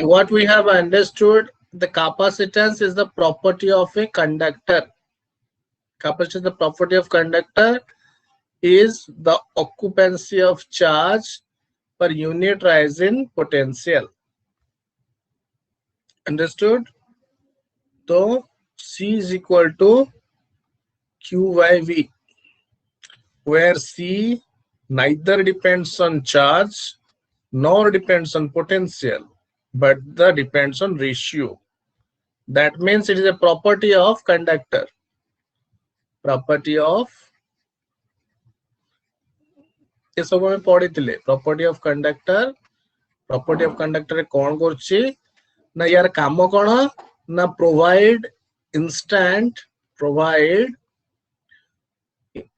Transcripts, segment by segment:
What we have understood, the capacitance is the property of a conductor. Capacitance, the property of conductor is the occupancy of charge per unit rise in potential. Understood? So C is equal to Q by V, where C neither depends on charge nor depends on potential, but the depends on ratio. That means it is a property of conductor. Property of ये सब हमें पढ़ी property of conductor. Property of conductor कौन करछि ना यार काम कौन ना provide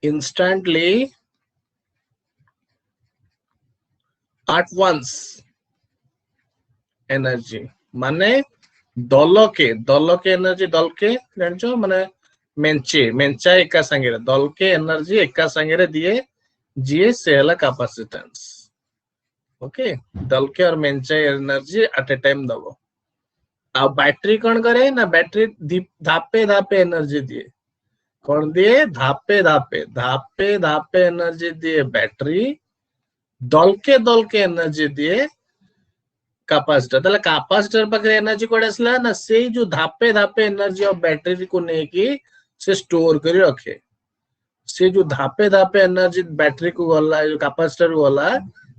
instantly at once energy माने दल के एनर्जी दल के जानछो माने मेंचा एका संगे दल के एनर्जी एका संगे दिए जीए से हला कैपेसिटेंस. ओके, दल के और मेंचा एनर्जी एट ए टाइम दबो. आ बैटरी कौन करे ना बैटरी धापे धापे एनर्जी दिए. कौन दिए धापे धापे एनर्जी दिए बैटरी. दल के एनर्जी दिए कैपेसिटर. ताले कैपेसिटर पाखे एनर्जी कोड आसला ना से जो धापे धापे एनर्जी ऑफ बैटरी को नेकी से स्टोर करी रखे. से जो धापे धापे एनर्जी बैटरी को गला जो कैपेसिटर को गला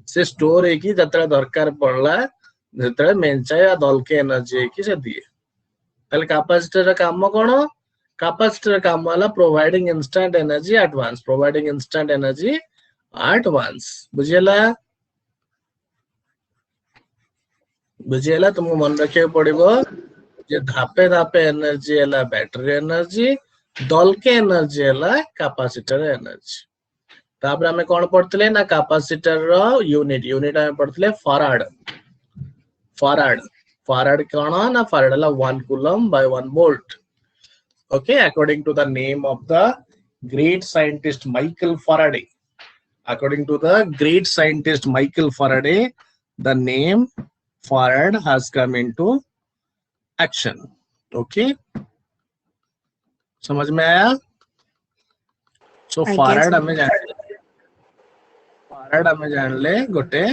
से स्टोर हेकी जतरा दरकार पड़ला जतरा मेंचा या दल के एनर्जी हेकी से दिए. ताले कैपेसिटर रा काम कोन कैपेसिटर काम वाला providing instant energy at once. Providing instant energy at once. बुझियला बुझियला तुमको मन रखे पड़िबो जे धापे धापे एनर्जी है बैटरी एनर्जी दल के एनर्जी है कैपेसिटर एनर्जी. तापर हमें कौन पढ़ते ना कैपेसिटर रो यूनिट यूनिट हमें पढ़ते फराड. फराड फराड कौन ना फराड है 1 coulomb by 1 volt. Okay, according to the name of the great scientist Michael Faraday. According to the great scientist Michael Faraday, the name Farad has come into action. Okay, समझ में आया? So I guess Farad हमें जान ले गोटे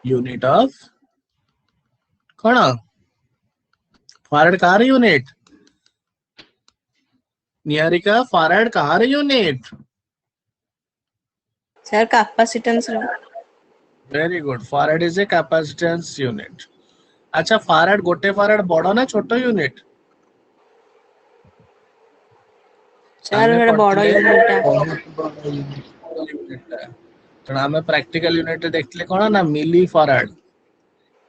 unit of कौन Farad car unit Niharika. Farad car unit. sir capacitance row. Very good. Farad is a capacitance unit. अच्छा Farad गोटे Farad बड़ा ना छोटा यूनिट sir मेरा बड़ा यूनिट है. हमें प्रैक्टिकल यूनिट देखले कौन ना milli farad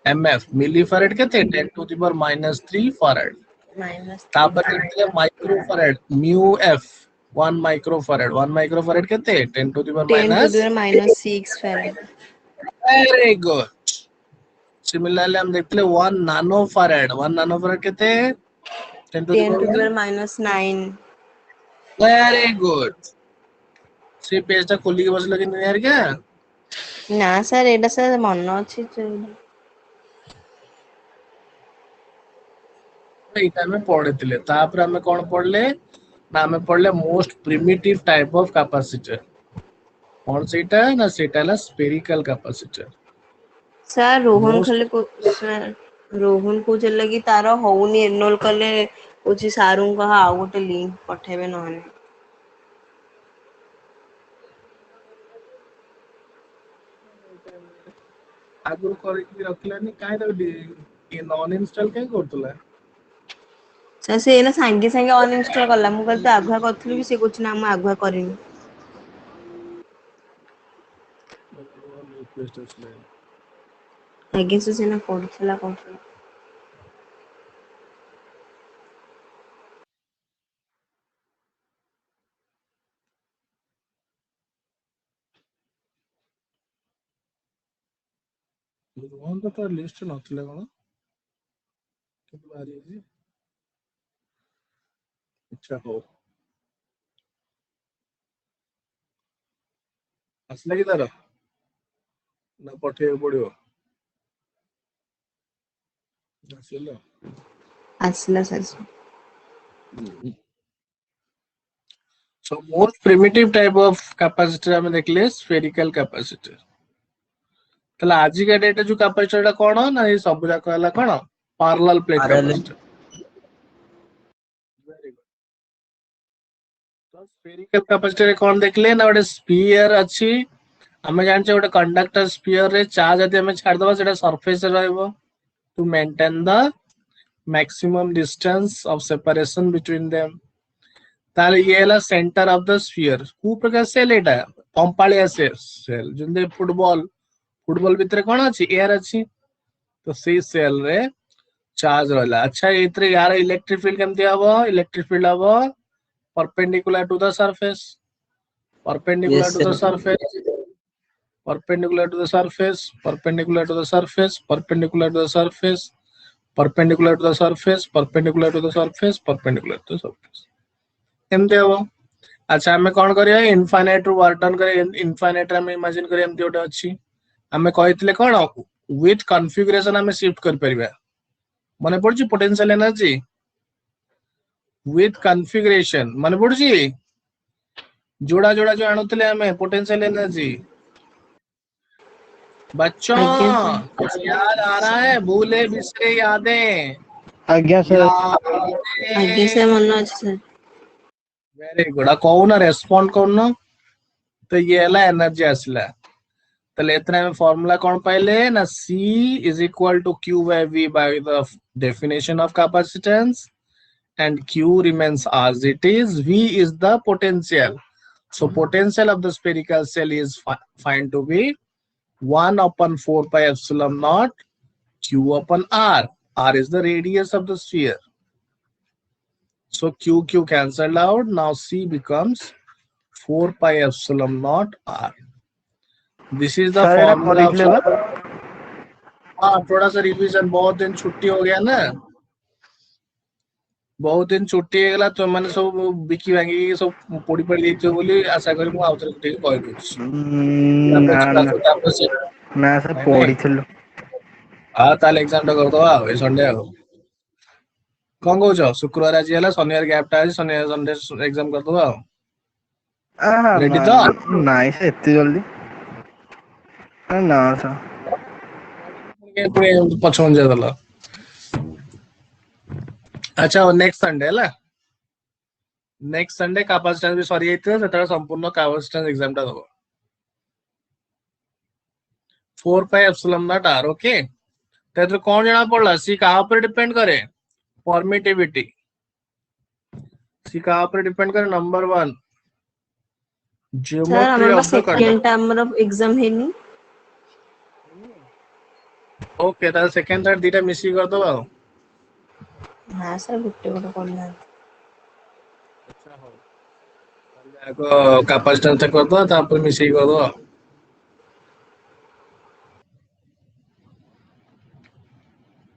MF. Milli farad केते 10 to the power -3 फराड. तापर देखले micro farad mu F 1 micro farad केते 10 to the power 10 to the -6 farad. Very good. Similarly हम देखले 1 नानो फराड केते 10 to the 10 to the power -9. Very good. से पेजटा खोली के बसलो कि नहीं यार क्या ना सर एटा सर मन अछि एटा में पढ़िथिले. तापर हमें कोन पढ़ले ना हमें पढ़ले most primitive type of capacitor. कौन सेटा ना सेटा ला spherical capacitor. Sir Rohan most खाली को सर रोहन को चला कि तार होउनी एनरोल कले उची सारू कहा आ गोटे लिंक पठेबे नहने. आगुर करके रखलेनी काहे तो नॉन इंस्टॉल काहे करतला. सर से एना संगे संगे अनइंस्टॉल करला मु कहते आगुआ करथली कि से कुछ ना हम आगुआ करिनी. रिक्वेस्ट असले आगे से सेना करथला करथला. रोहन तो लिस्ट नथिले कोन के बारी जी. अच्छा हो असले कि तार ना पठे पड़ियो. ଆସିଲ। ଆସିଲା sir. So most primitive type of capacitor ଆମେ ଦେଖିଲେ spherical capacitor। ତାହେଲେ ଆଜିକା ଡେଟ୍ ଯୋଉ capacitor ଟା କଣ ନା ଏ ସବୁ ଯାକ ହେଲା କଣ parallel plate capacitor। ତ spherical capacitor ରେ କଣ ଦେଖିଲେ ନା ଗୋଟେ sphere ଅଛି। ଆମେ ଜାଣିଛେ ଗୋଟେ conductor sphere ରେ ଚାର୍ଜ ଯଦି ଆମେ ଛାଡିଦବା ସେଟା surface ରେ ରହିବ to maintain the maximum distance of separation between them। ताले ये है सेंटर ऑफ द स्फीयर को प्रकार सेल एटा पंपालिया सेल जेंदे फुटबॉल भितर कोन अछि एयर अछि तो सी सेल रे चार्ज रहला। अच्छा एतरे यार इलेक्ट्रिक फील्ड केमति हबो इलेक्ट्रिक फील्ड हबो perpendicular to the surface perpendicular yes to the sir. Surface perpendicular to the surface perpendicular to the surface perpendicular to the surface perpendicular to the surface perpendicular to the surface perpendicular to the surface एमते हबो। अच्छा हमें कौन करिया infinite रु work down करे infinite रे हम imagine करे एमती ओटे अछि हमें कहितले कोन विथ कॉन्फ़िगरेशन हमें शिफ्ट कर परिबा माने पड़छि पोटेंशियल एनर्जी विथ कॉन्फ़िगरेशन माने पड़छि जोड़ा जोड़ा जो आनुतले हमें पोटेंशियल एनर्जी। बच्चों आज्ञा सर। कुछ याद आ रहा है भूले बिसरे यादें आज्ञा सर। आज्ञा सर मन अछि सर। वेरी गुड आ कहूना रेस्पोंड करनो तो ये हला एनर्जी आसला तले इतना में फार्मूला कौन पाइले ना C is equal to Q by V by the definition of capacitance and Q remains as it is V is the potential so potential of the spherical cell is find to be 1 upon 4 pi epsilon naught Q upon R is the radius of the sphere so Q cancelled out now C becomes 4 pi epsilon naught R this is the sir Etah formula of करितले बा हाँ थोड़ा सा revision बहुत दिन छुट्टी हो गया ना बहुत दिन छुट्टी हेगला तो माने सब बिकी भांगी सब पड़ी पड़ी देइछो बोली आशा करी मु आउथरे ठीक कहि दउछि ना ना ना सर नहीं नहीं पढ़िथिलु आ ताले एग्जाम टा करदवा ए संडे आ कौन कहछ शुक्रवार आज हला शनिवार गैप टा आज शनिवार संडे एग्जाम करदवा आहा रेडी ना तो नाइ से एते जल्दी ना सर के पुणे पछन जा दला अच्छा नेक्स्ट संडे हला नेक्स्ट संडे कैपेसिटेंस भी सरी जाइते सेटा संपूर्ण कैपेसिटेंस एग्जाम टा दबो 4 pi epsilon naught R okay तेरे कौन जना पड़ला सी कहाँ पर डिपेंड करे परमिटिविटी सी कहाँ पर डिपेंड करे नंबर 1 सर ज्योमेट्री हमर ऑफ द सेकंड कंडक्टर हमर एग्जाम हेनी। ओके तार सेकंड थर्ड दीटा मिसी कर दो हां सर गुटे गुटे करना। अच्छा हो ताले आगो कैपेसिटेंस टा कर दो तापर मिसी कर दो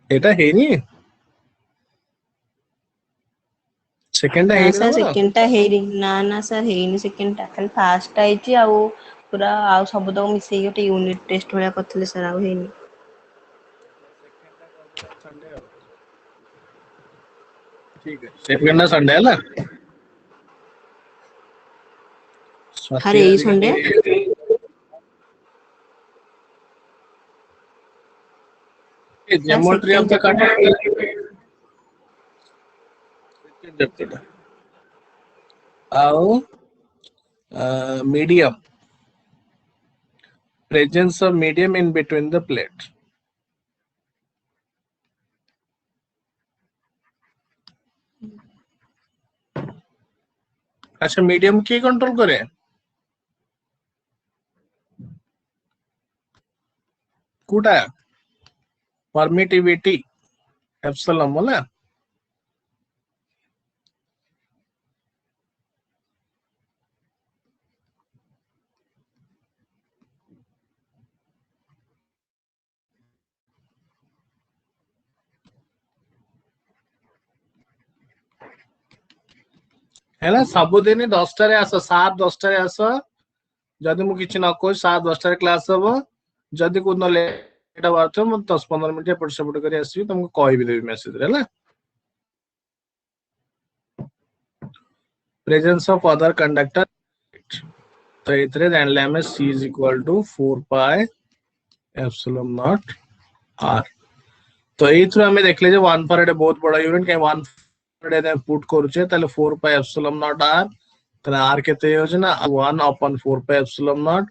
एटा हेनी सेकंड टा ना हेनी सर तमरो सेकंड टा हेरी ना सर हेनी सेकंड टा खाली फास्ट टा आइची आउ पूरा आउ सब तक मिसेई गोटे यूनिट टेस्ट भलिया करथिले सर आउ हेनी। सेकंड टा कर दो संडे हो ठीक है सेकंड टा संडे है ना अरे स्वाति एई आज संडे के sir geometry of second the chapter conductor second chapter आओ medium presence of medium in between the plate अच्छा मीडियम की कंट्रोल करे कोटा परमिटिविटी एप्सिलॉन बोला है ना सबुदिन 10 रे आस 7 10 रे आस जदि मु किछि न कोइ 7 10 रे क्लास हबो जदि को न एटा बात म 10-15 मिनिट एपट सेपट करी आसी तुमको कहि भी देबी मेसेज रे हला प्रेजेंस ऑफ अदर कंडक्टर तो इतरे जानले हमें c is equal to 4 pi epsilon naught r तो एथु हमें देखले जे 1 फैराड बहुत बड़ा यूनिट के 1 फैराड ने पुट करूचे ताले 4 pi epsilon naught r ताले r केते हो जे ना 1 upon 4 pi epsilon naught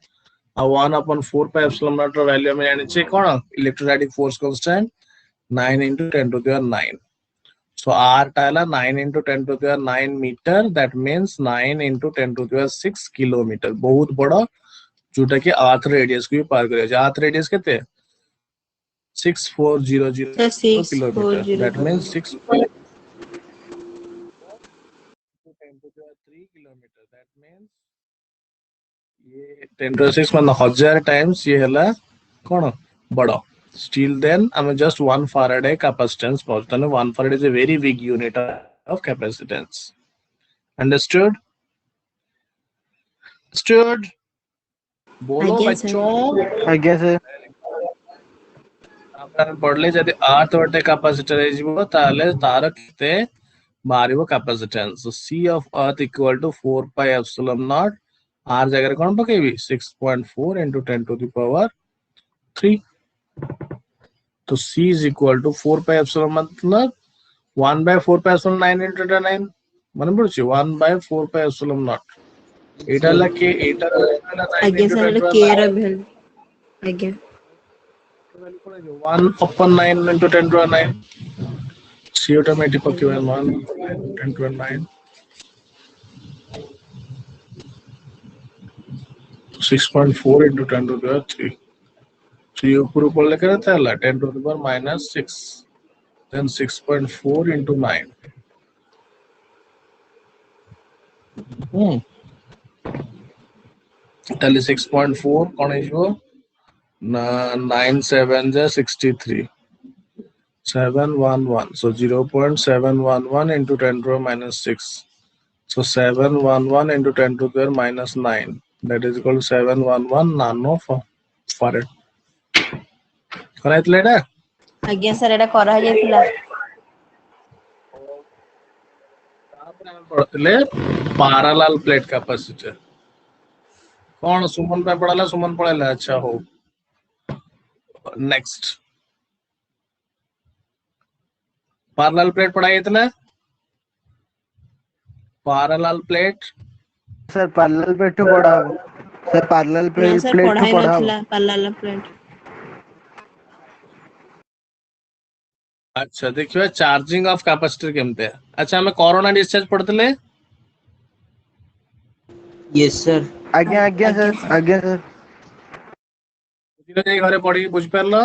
आ 1 upon 4 pi epsilon naught रो वैल्यू हमें जानि छै कोन electrostatic force constant 9 into 10 to the power 9 so r टाला 9 into 10 to the power 9 meter that means 9 into 10 to the power 6 kilometer बहुत बड़ा जोटा कि अर्थ रेडियस को भी पार करे जे अर्थ रेडियस केते 6400 sir kilometer 640 that means 6 to 10 to the power 3 kilometer that means ये 10 to 6 मतलब 1000 टाइम्स ये हला कोन बड़ा still then I mean just 1 Faraday capacitance पहुंचता है 1 Farad is a very big unit of capacitance understood understood बोलो आज्ञा सर। बच्चों आज्ञा सर आपण पढ़ले जदि 8 वाट कैपेसिटर है जीवो ताले तार केते मारिबो capacitance c of earth equal to 4 pi epsilon naught r जगह रे कोन पकेबी 6.4 into 10 to the power 3 तो c is equal to 4 pi epsilon मतलब 1 by 4 pi epsilon 9 into 9 मन पड़छ 1 by 4 pi epsilon naught एटा लके एटा आज्ञा सर एटा के रा भेल आज्ञा 1 upon 9 into 10 to 9 c automatic पकेबे 1 10 to 9 6.4 into 10 to the power 3 so ये ऊपर ऊपर लेके रहता है 10 to the power minus 6 then 6.4 into 9 ताले 6.4 कौन है जो 9 7 जा 63 711 so 0.711 into 10 to the minus 6 so 711 into 10 to the minus 9 that is equal to 711 nano farad कराइतले एटा आज्ञा सर एटा करा जायतिला तापर हम पढ़तले पैरेलल प्लेट कैपेसिटर कौन सुमन पे पढ़ाला सुमन पढ़ाला अच्छा हो नेक्स्ट पैरेलल प्लेट पढ़ाई इतना parallel plate sir parallel plate तो पढ़ा हो सर पैरेलल ना सर प्लेट तो पढ़ाई पढ़ा हो नथिला पैरेलल प्लेट अच्छा देखिए चार्जिंग ऑफ कैपेसिटर केमते अच्छा हमें कोरोना डिस्चार्ज पढ़तले यस सर आज्ञा आज्ञा सर आज्ञा सर बुझिलो जे घरे पढ़ी बुझ परलो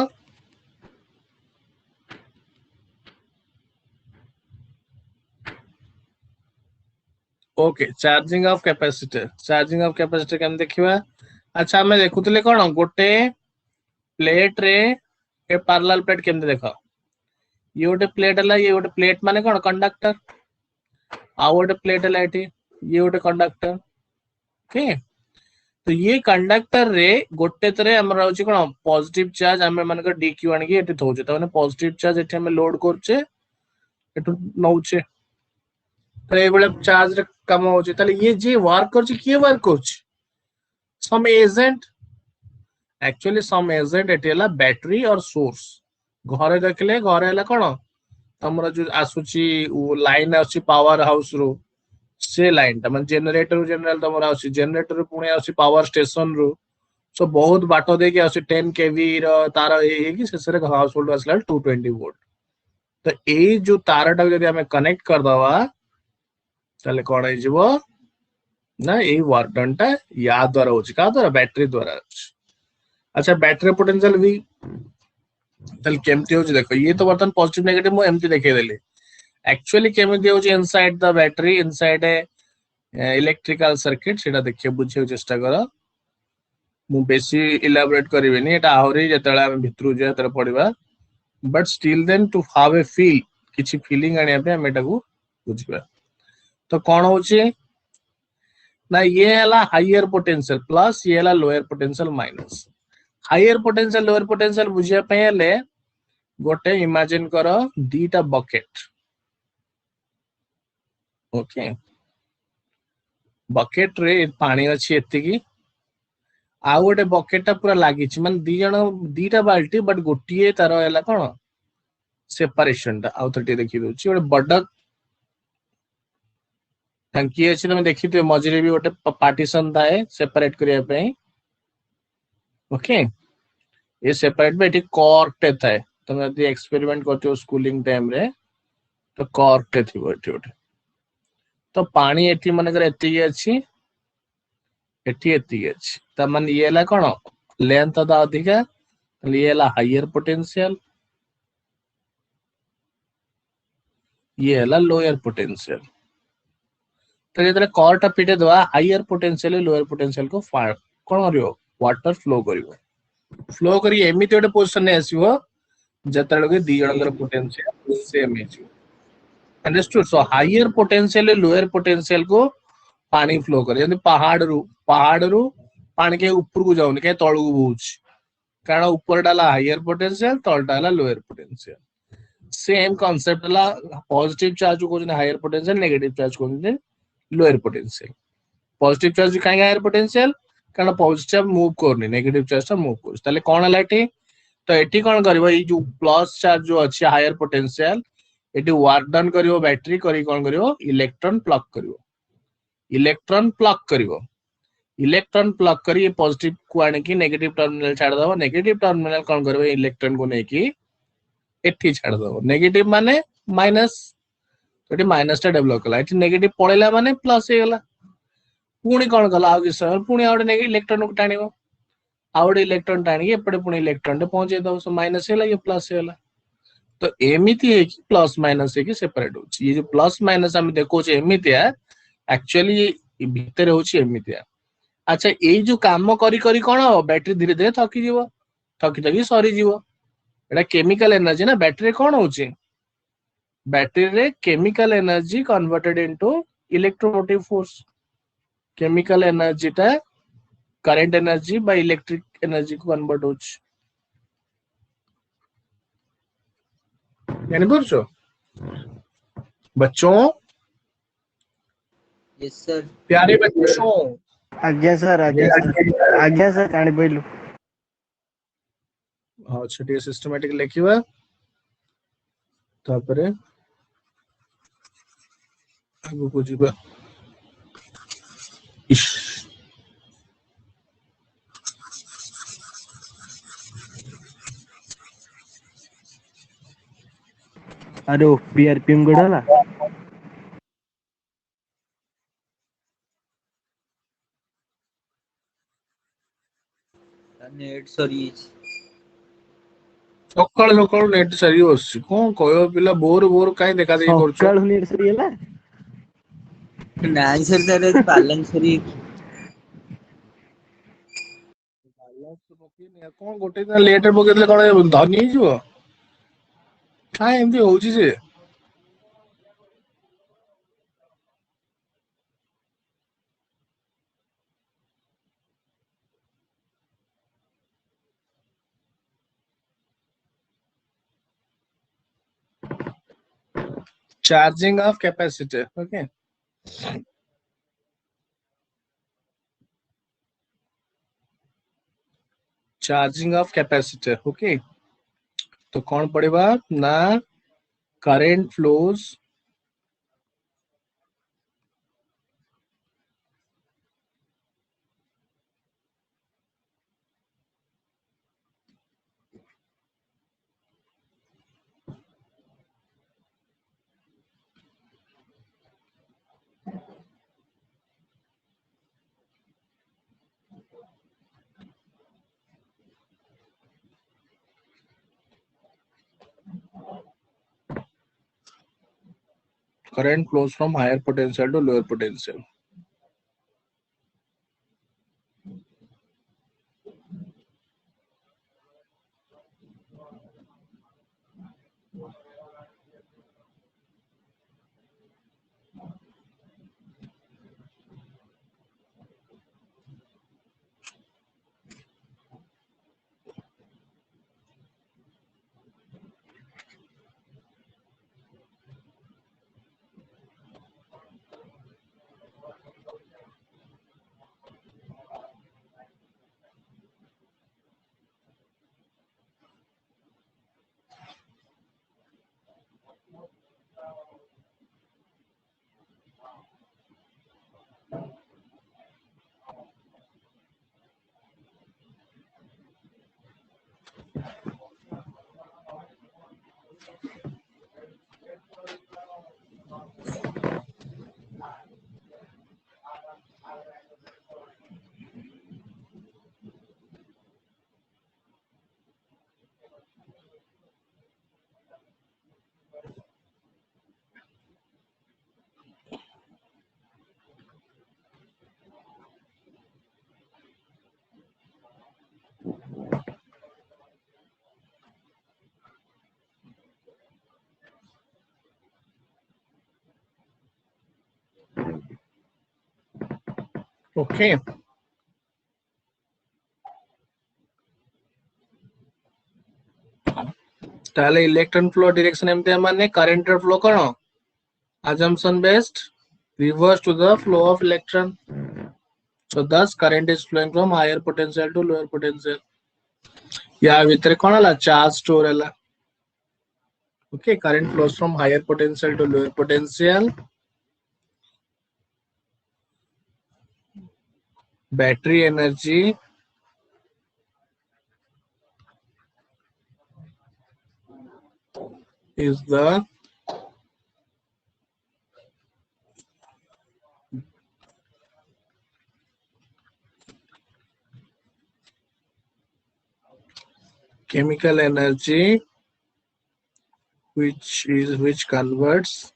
ओके चार्जिंग ऑफ कैपेसिटर केम देखिबा अच्छा हमें देखुतले कोन गोटे प्लेट रे ए पैरेलल प्लेट केमते देखो ये गोटे प्लेट हला ये गोटे प्लेट माने कोन कंडक्टर आ गोटे प्लेट हला एठी ये गोटे कंडक्टर ओके तो ये कंडक्टर रे गोटे तरे हमर होची कोन पॉजिटिव चार्ज हमें मानकर dq आनी के एठी थौचे त माने पॉजिटिव चार्ज एठी हमें लोड करचे एठु नौचे तो ए बेले चार्ज रे कम होचे ताले ये जे वर्क करचे के वर्क करचे सम एजेंट एक्चुअली सम एजेंट एठी हला बैटरी और सोर्स घरे देखले घरे हला कोन हमर जो आसुची लाइन आसी पावर हाउस रो से लाइन ता मन जनरेटर जनरल तमरा आसी जनरेटर पुणे आसी पावर स्टेशन रो सो बहुत बाटो दे के आसी 10 केवी रो तार ए कि सेसरे हाउस होल्ड आसला 220 वोल्ट तो ए जो तारटा जदी हमें कनेक्ट कर दवा ताले कोन है जीवो ना ए वर्क डन टा या द्वारा होची का द्वारा बैटरी द्वारा होची अच्छा बैटरी पोटेंशियल भी ताले केमती होची देखो ये तो बर्तन पॉजिटिव नेगेटिव मो एमती देखे देले एक्चुअली केमती होची inside the battery inside a electrical circuit सेटा देखिए बुझे चेष्टा करो मु बेसी इलाबोरेट करिवेनी एटा आहुरी जेतला हम भितरु जे तर पडिबा but still then to have a feel किछि फीलिंग आनिया पे हम एटा को बुझबा तो कोन होची ना ये हला हायर पोटेंशियल प्लस ये हला lower potential minus higher potential lower potential बुझिया पे हेले गोटे इमेजिन करो दीटा बकेट ओके बकेट रे पानी अच्छी एतिकी आउ गोटे बकेटा पूरा लागी माने दी जण दीटा बाल्टी बट गोटे तार है कौन सेपरेशन टा आउ तो देखी दूची गोटे बड़ टांकी अच्छी तुम देखिए मझे भी गोटे पार्टीशन थाए सेपरेट करने ओके ये सेपरेट भी एठी कॉर्क थाए तुम यदि एक्सपेरिमेंट करते स्कूलिंग टाइम रे तो कॉर्क थी एठी गोटे तो पानी एठी मनकर एति अच्छी एठी एति अच्छी त मन ये ला कोन लेंथ दा अधिका ये ला हायर पोटेंशियल ये ला लोअर पोटेंशियल तो जेतले कॉर्टा पिटे दवा हायर पोटेंशियल लोअर पोटेंशियल को कोन करियो वाटर फ्लो करी एमिति गोटे पोजीशन ने आसीबो जतले के दी जनकर पोटेंशियल सेम हिजो understood so higher potential lower potential को पानी फ्लो करे जंदी पहाड़ रू पानी के ऊपर को जाउनी के तळ को बोउछ कारण ऊपर डाला हायर पोटेंशियल तळ डाला लोअर पोटेंशियल सेम कांसेप्ट ला पॉजिटिव चार्ज को हायर पोटेंशियल नेगेटिव चार्ज को लोअर पोटेंशियल पॉजिटिव चार्ज काहे हायर पोटेंशियल कारण पॉजिटिव मूव करनी नेगेटिव चार्ज मूव कर ताले कोन हला एठी तो एठी कोन करबो ई जो प्लस चार्ज जो अछि हायर पोटेंशियल एठी वर्क डन करिवो बैटरी करी कोन करिवो इलेक्ट्रॉन प्लग करिवो इलेक्ट्रॉन प्लग करी पॉजिटिव को आने की नेगेटिव टर्मिनल छाड़ दबो नेगेटिव टर्मिनल कोन करबो इलेक्ट्रॉन को ने की एठी छाड़ दबो नेगेटिव माने माइनस तो माइनस टा डेवलप कला एठी नेगेटिव पळेला माने प्लस हे गला पुणी कोन कला आ कि समय पुणी आउट नेगेटिव इलेक्ट्रॉन को टाणीबो आउट इलेक्ट्रॉन टाणी एपटे पुणी इलेक्ट्रॉन पहुंचे दो सो माइनस हेला ये प्लस हेला तो एमिति है कि प्लस माइनस है कि सेपरेट हो ये जो प्लस माइनस हम देखो एमिति है एक्चुअली भीतर होची एमिति है अच्छा ये जो काम करी करी कोन हो बैटरी धीरे धीरे थकी जीवो थकी सरी जीवो एटा केमिकल एनर्जी ना बैटरी कोन होची बैटरी रे chemical energy converted into electromotive force chemical energy टा current energy by electric energy को कन्वर्ट होची यानी बुझो बच्चों यस सर प्यारे बच्चों आज्ञा सर जानी पाइलु अच्छा ठीक सिस्टमैटिक लिखिबा तापरे आगु को जीवा इश अरे पीआरपीएम गड़ाला नेट सॉरी सकाळ सकाळ नेट सरी बसछि कोन कहयो पिला बोर बोर काई देखा देई करछ सकाळ नेट सरीला नाइ सर तारे बैलेंस सरी कोन गोटे दिन लेट रे पकेतले कोन धनी हिजो काई एमती होउछि जे charging of capacitor okay charging of capacitor okay तो कौन पड़ेगा ना current flows current flows from higher potential to lower potential okay ताले इलेक्ट्रॉन फ्लो डायरेक्शन एमते माने करंट फ्लो करो assumption based reverse to the flow of electron, so thus current is flowing from higher potential to lower potential. या भितर कोन हला charge store हला okay current flows from higher potential to lower potential. Battery energy is the chemical energy which converts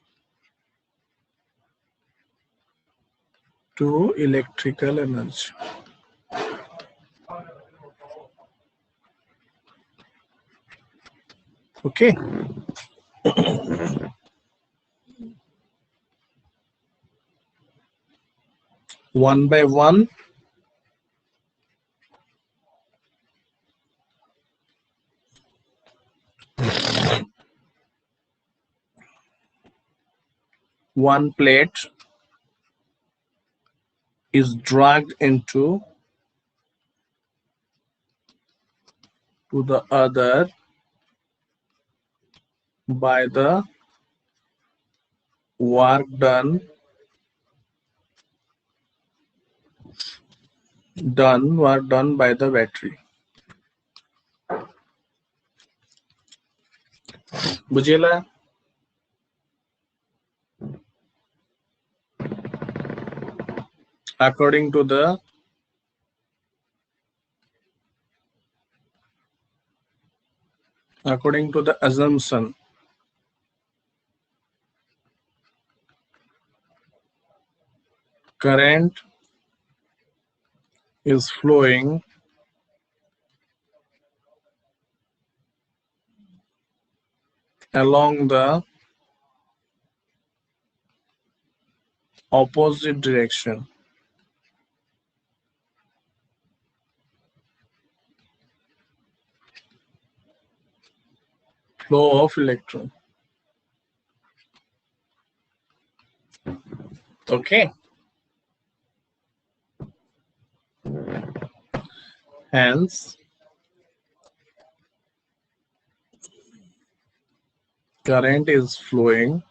to electrical energy. Okay. One by one. One plate is dragged into to the other by the work done by the battery. बुझेला according to the assumption current is flowing along the opposite direction. Flow of electron. Okay. Hence, current is flowing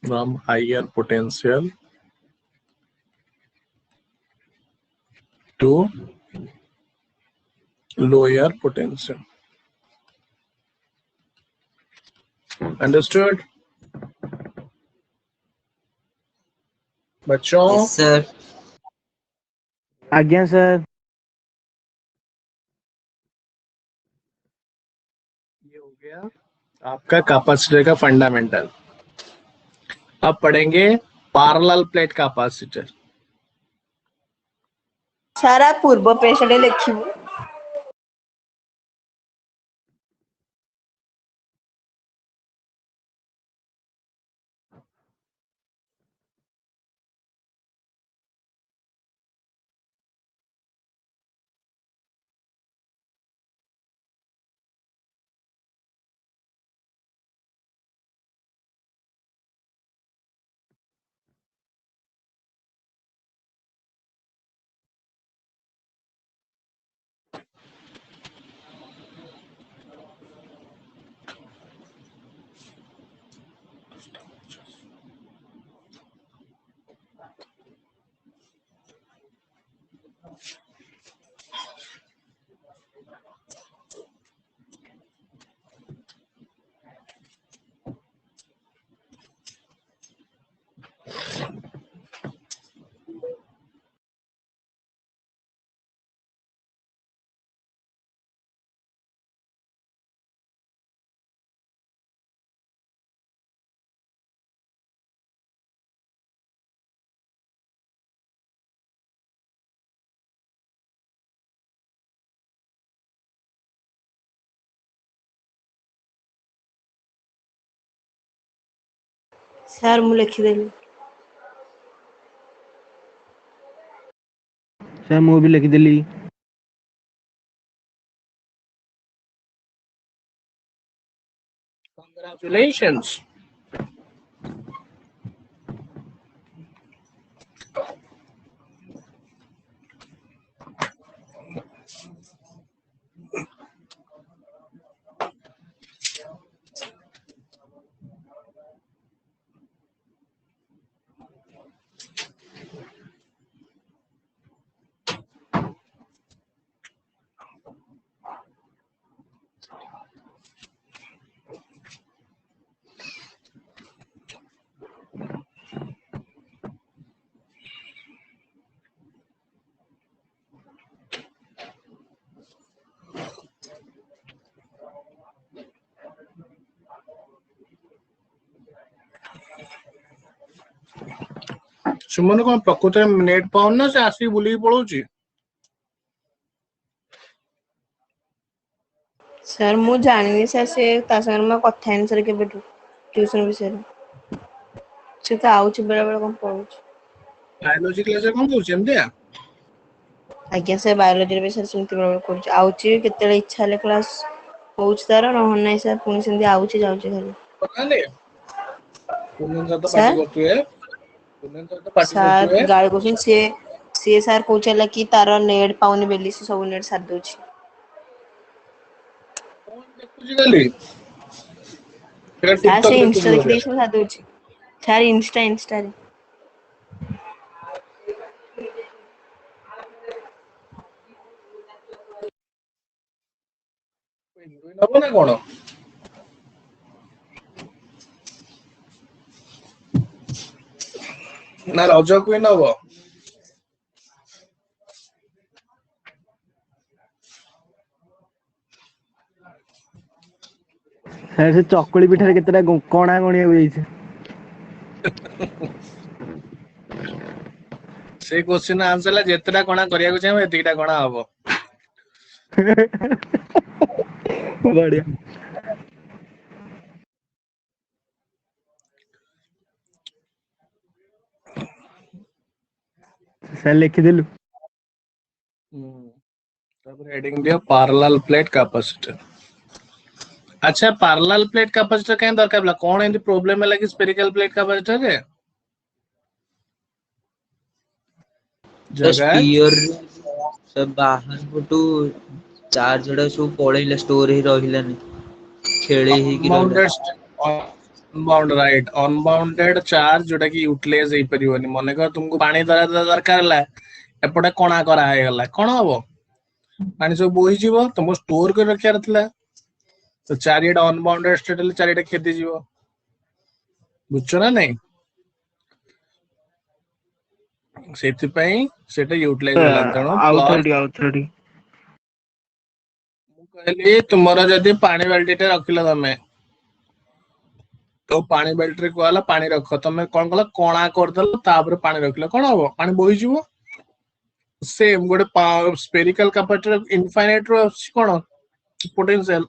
from higher potential to lower potential. Understood? बच्चों yes sir. आज्ञा sir. ये हो गया आपका capacitor का fundamental. अब पढ़ेंगे parallel plate capacitor. सारा पूर्व पेशडे लेखिबु। ସାର୍ ମୁଁ ଲେଖିଦେଲି। ସାର୍ ମୁଁ ବି ଲେଖିଦେଲି। Congratulations. ସୁମନ କଣ ପ୍ରକୃତରେ ନେଟ୍ ପାଉନି ନା ସେ ଆସିକି ବୁଲିକି ପଳଉଛି? ସାର୍ ମୁଁ ଜାଣିନି ସାର୍, ସେ ତା ସାଙ୍ଗରେ ମୁଁ କଥା ହେଇନି ସାର୍ କେବେଠୁ ଟ୍ୟୁସନ ବିଷୟରେ। ସେ ତ ଆଉଛି ବେଳେ ବେଳେ କଣ ପଢୁଛି। ବାୟୋଲୋଜି କ୍ଲାସରେ କଣ କରୁଛି ଏମିତିଆ? ଆଜ୍ଞା ସାର୍ ବାୟୋଲୋଜିରେ ବି ସାର୍ ସେମିତି ବେଳେ ବେଳେ କରୁଛି, ଆଉଛି କେତେବେଳେ ଇଚ୍ଛା ହେଲେ କ୍ଲାସ ହଉଛି ତାର, ନହେଲେ ନାହିଁ ସାର୍ ପୁଣି ସେମିତି ଆଉଛି ଯାଉଛି ଖାଲି। ପୂର୍ଣ୍ଣେନ୍ଦ୍ର ସହିତ ପାଟି ସାର୍ କରୁଥିବେ, ପୂର୍ଣ୍ଣେନ୍ଦ୍ର ସହିତ ପାଟି ସାର୍ କରୁଥିବେ। ଗାଳି କରୁଛନ୍ତି, ସିଏ ସାର୍ କହୁଛି ହେଲା କି ତାର ନେଟ୍ ପାଉନି ବୋଲି ସେ ସବୁ ନେଟ୍ ସାରି ଦଉଛି। କଣ ଦେଖୁଛି କାଲି? ସାର୍ ସେ ଦେଖୁଛି ଇନଷ୍ଟା ବୋଧେ। ଦେଖିଦେଖି ସବୁ ସାରି ଦଉଛି। ସାର୍ ଇନଷ୍ଟାରେ। ହବ ନା କଣ? ନା ରଜ କୁଇନ୍ ହବ? ସାର୍ ସେ ଚକୁଳି ପିଠାରେ କେତେଟା କଣା ଗଣିବାକୁ ଯାଇଛି। ସେଇ କୋଶ୍ଚିନ୍ ଆନ୍ସର ହେଲା ଯେତେଟା କଣା କରିବାକୁ ଚାହିଁବ ଏତିକିଟା କଣା ହବ। ବଢିଆ। ସାର୍ ଲେଖିଦେଲୁ। ତାପରେ ହେଡିଙ୍ଗ ଦିଅ ପାରାଲାଲ ପ୍ଲେଟ କାପାସିଟର। ଆଚ୍ଛା ପାରାଲାଲ ପ୍ଲେଟ କାପାସିଟର କାଇଁ ଦରକାର ପଡିଲା? କଣ ଏମିତି ପ୍ରୋବ୍ଲେମ ହେଲା କି ସ୍ପେରିକାଲ ପ୍ଲେଟ କାପାସିଟରରେ? ଜଗା ସ୍ପିୟର ସେ ବାହାର ପଟୁ ଚାର୍ଜ ଗୁଡା ସବୁ ପଳେଇଲା, ଷ୍ଟୋର ହେଇ ରହିଲାନି, ଖେଳେଇ ହେଇକି ରହିଲା। ଅନବାଉଣ୍ଡେଡ ଚାର୍ଜ ଯୋଉଟା କି ୟୁଟିଲାଇଜ ହେଇପାରିବନି। ମନେକର ତୁମକୁ ପାଣି ଦରକାର ହେଲା, ଏପଟେ କଣା କରା ହେଇଗଲା, କଣ ହବ? ପାଣି ସବୁ ବୋହିଯିବ, ତମକୁ ଷ୍ଟୋର କରି ରଖିବାର ଥିଲା। ତ ଚାରିଆଡେ ଅନବାଉଣ୍ଡେଡ ଷ୍ଟେଟ ହେଲେ ଚାରିଆଡେ ଖେଦିଯିବ। ବୁଝୁଛ ନା ନାଇଁ? ସେଥିପାଇଁ ସେଟା ୟୁଟିଲାଇଜ ହେଲାନି, ତେଣୁ ଆଉଥରେ ପ୍ଲସ ଟିକେ ଆଉଥରେ ଟିକେ। ମୁଁ କହିଲି ତୁମର ଯଦି ପାଣି ବାଲ୍ଟି ଟେ ରଖିଲ ତମେ, ତ ପାଣି ବାଲ୍ଟିରେ କୁହାହେଲା ପାଣି ରଖ, ତମେ କଣ କଲ କଣା କରିଦେଲ ତାପରେ ପାଣି ରଖିଲ, କଣ ହବ? ପାଣି ବୋହିଯିବ। ସେମ ଗୋଟେ ସ୍ପେରିକାଲ କାପାସିଟର ଇନଫାଇନାଇଟ ର ଅଛି କଣ ପୋଟେନସିଆଲ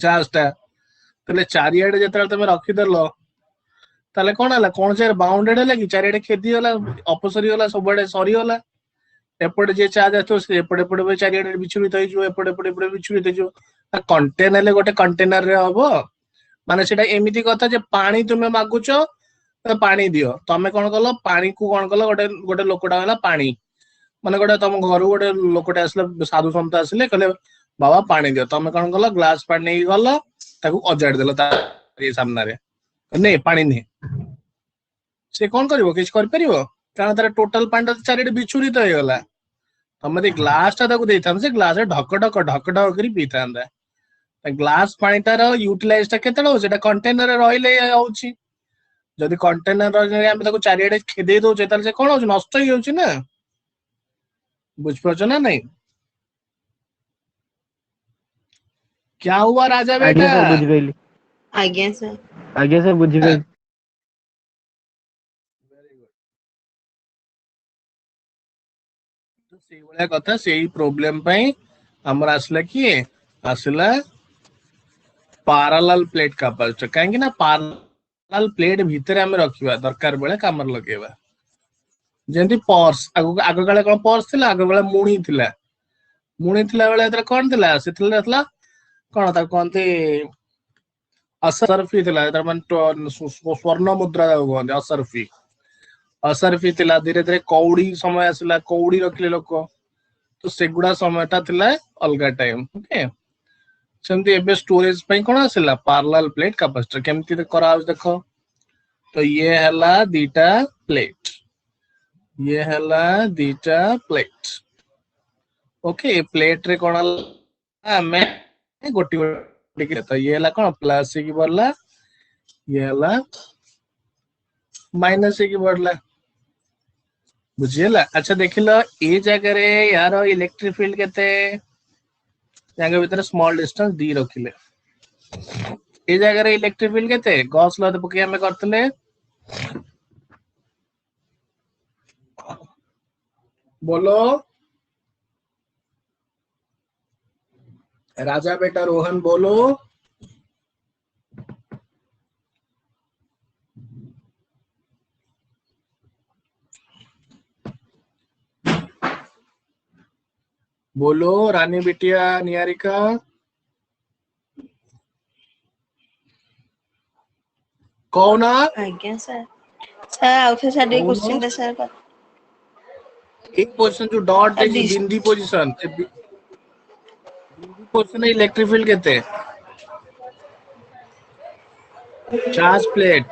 ଚାର୍ଜ ଟା, ତାହଲେ ଚାରିଆଡେ ଯେତେବେଳେ ତମେ ରଖିଦେଲ, ତାହେଲେ କଣ ହେଲା? କଣ ସେ ବାଉଣ୍ଡେଡ ହେଲା କି? ଚାରିଆଡେ ଖେଦି ଗଲା, ଅପସରି ଗଲା, ସବୁଆଡେ ସରିଗଲା। ଏପଟେ ଯିଏ ଚାର୍ଜ ଆସିଥିବ ସେ ଏପଟେ ଚାରିଆଡେ ବିଛୁରିତ ହେଇଯିବ, ଏପଟେ ବିଛୁରିତ ହେଇଯିବ। କଣ୍ଟେନ ହେଲେ ଗୋଟେ କଣ୍ଟେନର ରେ ହବ। ମାନେ ସେଇଟା ଏମିତି କଥା ଯେ ପାଣି ତୁମେ ମାଗୁଛ, ପାଣି ଦିଅ, ତମେ କଣ କଲ ପାଣି କୁ କଣ କଲ, ଗୋଟେ ଲୋକଟା ହେଲା ପାଣି, ମାନେ ଗୋଟେ ତମ ଘରୁ ଗୋଟେ ଲୋକଟେ ଆସିଲେ, ସାଧୁ ସନ୍ଥ ଆସିଲେ, କହିଲେ ବାବା ପାଣି ଦିଅ, ତମେ କଣ କଲ ଗ୍ଲାସ ପାଣି ନେଇକି ଗଲ, ତାକୁ ଅଜାଡି ଦେଲ ତା ସାମ୍ନାରେ, ନେ ପାଣି ନେ। ସେ କଣ କରିବ? କିଛି କରିପାରିବ? କାରଣ ତାର ଟୋଟାଲ ପାଣି ଟା ଚାରିଆଡେ ବିଛୁରିତ ହେଇଗଲା। ତମେ ଯଦି ଗ୍ଲାସ ଟା ତାକୁ ଦେଇଥାନ୍ତ, ସେ ଗ୍ଲାସ ରେ ଢକ କରି ପିଇଥାନ୍ତା। ଗ୍ଲାସ ପାଣିଟାର ୟୁଟିଲାଇଜ ଟା କେତେବେଳେ ହଉଛି? ସେଟା କଣ୍ଟେନରେ ରହିଲେ ହଉଛି। ଯଦି କଣ୍ଟେନର ଆମେ ତାକୁ ଚାରିଆଡେ ଖେଦେଇ ଦଉଛେ, ତାହେଲେ ସେ କଣ ହଉଛି? ନଷ୍ଟ ହେଇଯାଉଛି ନା। ବୁଝିପାରୁଛ ନା ନାଇଁ? କ୍ୟା ହୁଆ ରାଜା ଆଜ୍ଞା ବେଟା? ସାର୍ ବୁଝିପାରିଲି। ଆଜ୍ଞା ସାର୍। ଆଜ୍ଞା ସାର୍ ବୁଝିପାରିଲି। ସେଇଭଳିଆ କଥା, ସେଇ ପ୍ରୋବ୍ଲେମ ପାଇଁ ଆମର ଆସିଲା କିଏ? ଆସିଲା ପାରାଲାଲ ପ୍ଲେଟ କାପାସିଟର। କାହିଁକି ନା लाल प्लेट भितर आम रखा दरकार बेले काम लगेगा जमी पर्स आग आग काले कौन पर्स थिला आग काले मुणी थिला बेले कौन थिला से कौन ताको कहते असरफी थिला माने स्वर्ण मुद्रा कहते असरफी असरफी थिला धीरे धीरे कौड़ी समय आसला कौड़ी रखिले लोक तो सेगुड़ा समयटा थिला अलगा टाइम ओके सेमती एबे स्टोरेज पे कौन आसला पार्लर प्लेट कैपेसिटर केमती करा देखो तो ये हला दीटा प्लेट ये हला दीटा प्लेट ओके प्लेट रे कौन हमें गोटी गोटी तो ये हला कौन प्लस की बढ़ला ये हला माइनस की बढ़ला बुझिएला अच्छा देखिलो ए जगह रे यार इलेक्ट्रिक फील्ड केते यांगे भीतर स्मॉल डिस्टेंस डी रखिले ए जगह रे इलेक्ट्रिक फील्ड केते गॉस लॉ पके हमें करतले बोलो राजा बेटा रोहन बोलो बोलो रानी बिटिया निहारिका कौन आज्ञा सर सर आउथे सर ये क्वेश्चन दे सर एक पोजीशन जो डॉट देखी बिंदी पोजीशन बिंदी पोजीशन इलेक्ट्रिक फील्ड कहते हैं charge plate